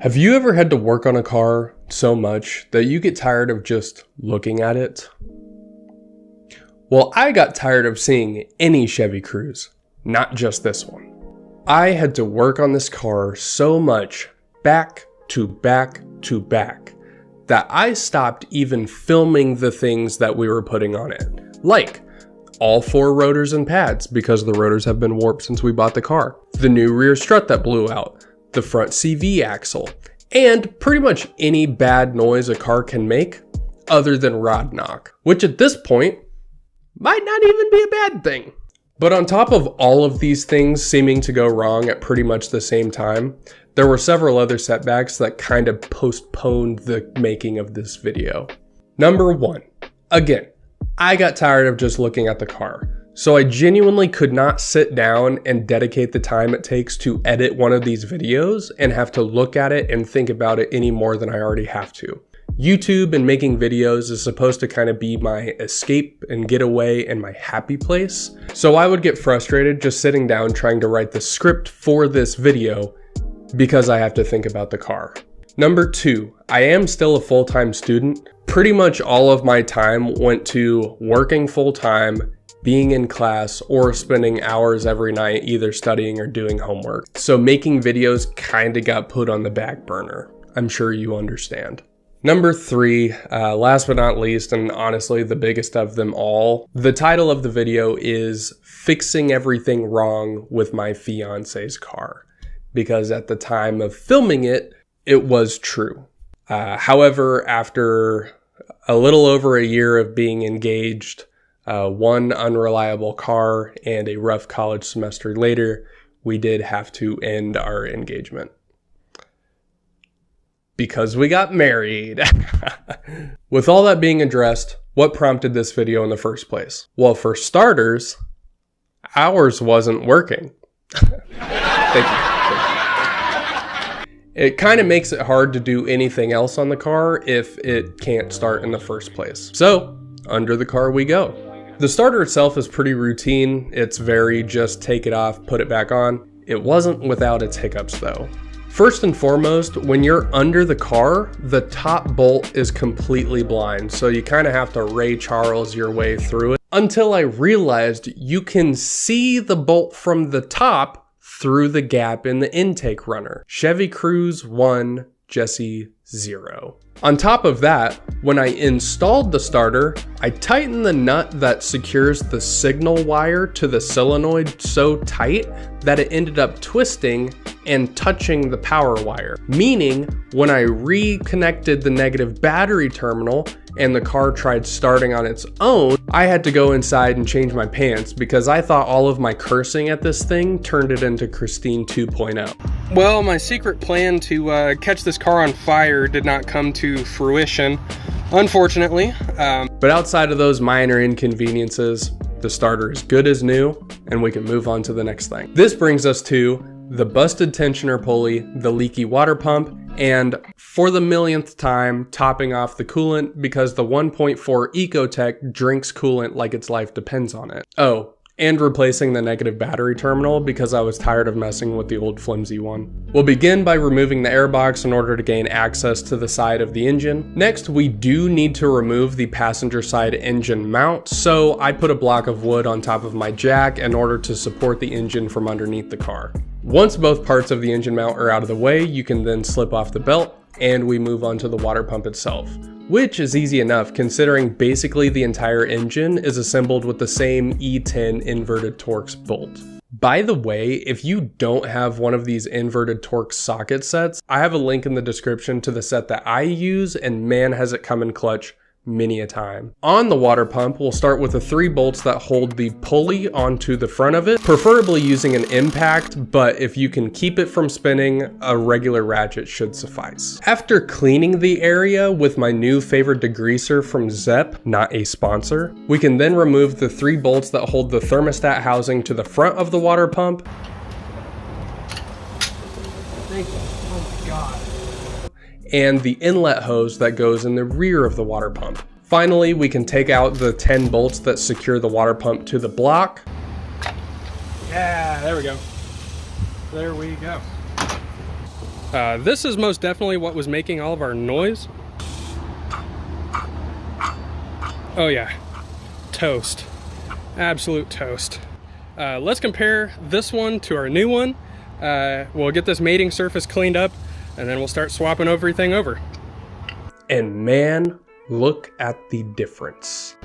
Have you ever had to work on a car so much that you get tired of just looking at it? Well, I got tired of seeing any Chevy Cruze, not just this one. I had to work on this car so much back to back to back that I stopped even filming the things that we were putting on it. Like all 4 rotors and pads because the rotors have been warped since we bought the car, the new rear strut that blew out, the front CV axle, and pretty much any bad noise a car can make other than rod knock, which at this point might not even be a bad thing. But on top of all of these things seeming to go wrong at pretty much the same time, there were several other setbacks that kind of postponed the making of this video. Number 1, again, I got tired of just looking at the car. So I genuinely could not sit down and dedicate the time it takes to edit one of these videos and have to look at it and think about it any more than I already have to. YouTube and making videos is supposed to kind of be my escape and getaway and my happy place. So I would get frustrated just sitting down trying to write the script for this video because I have to think about the car. Number 2, I am still a full-time student. Pretty much all of my time went to working full-time, being in class, or spending hours every night either studying or doing homework. So making videos kinda got put on the back burner. I'm sure you understand. Number 3, last but not least, and honestly the biggest of them all, the title of the video is Fixing Everything Wrong with My Fiancé's Car. Because at the time of filming it, it was true. However, after a little over a year of being engaged, one unreliable car, and a rough college semester later, we did have to end our engagement. Because we got married. With all that being addressed, what prompted this video in the first place? Well, for starters, ours wasn't working. Thank you. It kind of makes it hard to do anything else on the car if it can't start in the first place. So, under the car we go. The starter itself is pretty routine. It's very just take it off, put it back on. It wasn't without its hiccups though. First and foremost, when you're under the car, the top bolt is completely blind, so you kind of have to Ray Charles your way through it. Until I realized you can see the bolt from the top through the gap in the intake runner. Chevy Cruze 1, Jesse 0. On top of that, when I installed the starter, I tightened the nut that secures the signal wire to the solenoid so tight that it ended up twisting and touching the power wire. Meaning, when I reconnected the negative battery terminal and the car tried starting on its own, I had to go inside and change my pants because I thought all of my cursing at this thing turned it into Christine 2.0. Well, my secret plan to catch this car on fire did not come to fruition, unfortunately. But outside of those minor inconveniences, the starter is good as new, and we can move on to the next thing. This brings us to the busted tensioner pulley, the leaky water pump, and for the millionth time, topping off the coolant because the 1.4 Ecotech drinks coolant like its life depends on it. Oh, and replacing the negative battery terminal because I was tired of messing with the old flimsy one. We'll begin by removing the airbox in order to gain access to the side of the engine. Next, we do need to remove the passenger side engine mount, so I put a block of wood on top of my jack in order to support the engine from underneath the car. Once both parts of the engine mount are out of the way, you can then slip off the belt, and we move on to the water pump itself, which is easy enough considering basically the entire engine is assembled with the same E10 inverted Torx bolt. By the way, if you don't have one of these inverted Torx socket sets, I have a link in the description to the set that I use, and man has it come in clutch many a time. On the water pump, we'll start with the 3 bolts that hold the pulley onto the front of it, preferably using an impact, but if you can keep it from spinning, a regular ratchet should suffice. After cleaning the area with my new favorite degreaser from Zepp, not a sponsor, we can then remove the 3 bolts that hold the thermostat housing to the front of the water pump. Thank you. Oh my God. And the inlet hose that goes in the rear of the water pump. Finally, we can take out the 10 bolts that secure the water pump to the block. Yeah, there we go. There we go. This is most definitely what was making all of our noise. Oh yeah, toast, absolute toast. Let's compare this one to our new one. We'll get this mating surface cleaned up, and then we'll start swapping everything over. And man, look at the difference.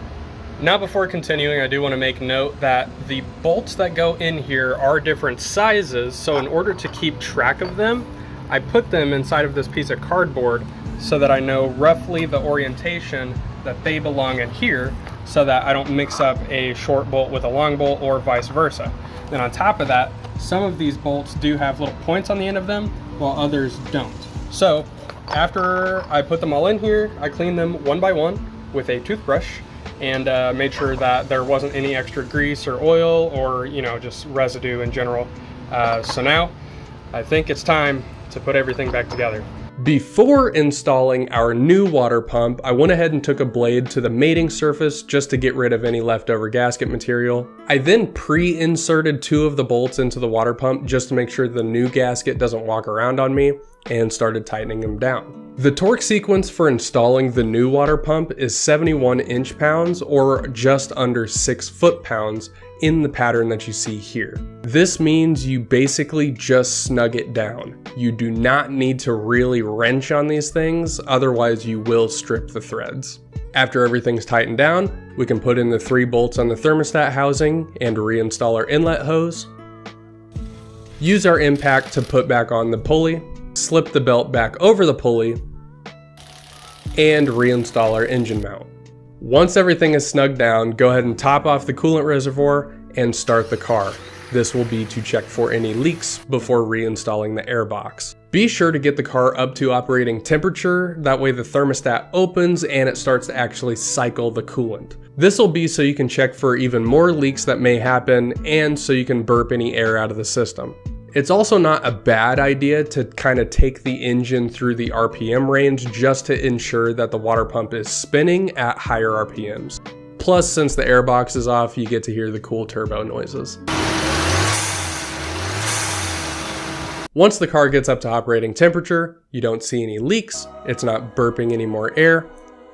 Now before continuing, I do want to make note that the bolts that go in here are different sizes, so in order to keep track of them, I put them inside of this piece of cardboard so that I know roughly the orientation that they belong in here, so that I don't mix up a short bolt with a long bolt or vice versa. Then on top of that, some of these bolts do have little points on the end of them, while others don't. So after I put them all in here, I cleaned them one by one with a toothbrush and made sure that there wasn't any extra grease or oil or, you know, just residue in general. So now I think it's time to put everything back together. Before installing our new water pump, I went ahead and took a blade to the mating surface just to get rid of any leftover gasket material. I then pre-inserted 2 of the bolts into the water pump just to make sure the new gasket doesn't walk around on me, and started tightening them down. The torque sequence for installing the new water pump is 71 inch-pounds or just under 6 foot-pounds in the pattern that you see here. This means you basically just snug it down. You do not need to really wrench on these things, otherwise you will strip the threads. After everything's tightened down, we can put in the 3 bolts on the thermostat housing and reinstall our inlet hose. Use our impact to put back on the pulley, slip the belt back over the pulley, and reinstall our engine mount. Once everything is snugged down, go ahead and top off the coolant reservoir and start the car. This will be to check for any leaks before reinstalling the air box. Be sure to get the car up to operating temperature, that way the thermostat opens and it starts to actually cycle the coolant. This will be so you can check for even more leaks that may happen and so you can burp any air out of the system. It's also not a bad idea to kind of take the engine through the RPM range just to ensure that the water pump is spinning at higher RPMs. Plus, since the air box is off, you get to hear the cool turbo noises. Once the car gets up to operating temperature, you don't see any leaks, it's not burping any more air,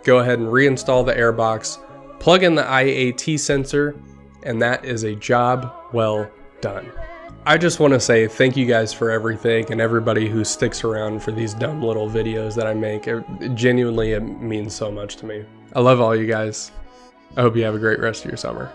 go ahead and reinstall the air box, plug in the IAT sensor, and that is a job well done. I just want to say thank you guys for everything and everybody who sticks around for these dumb little videos that I make. Genuinely, it means so much to me. I love all you guys. I hope you have a great rest of your summer.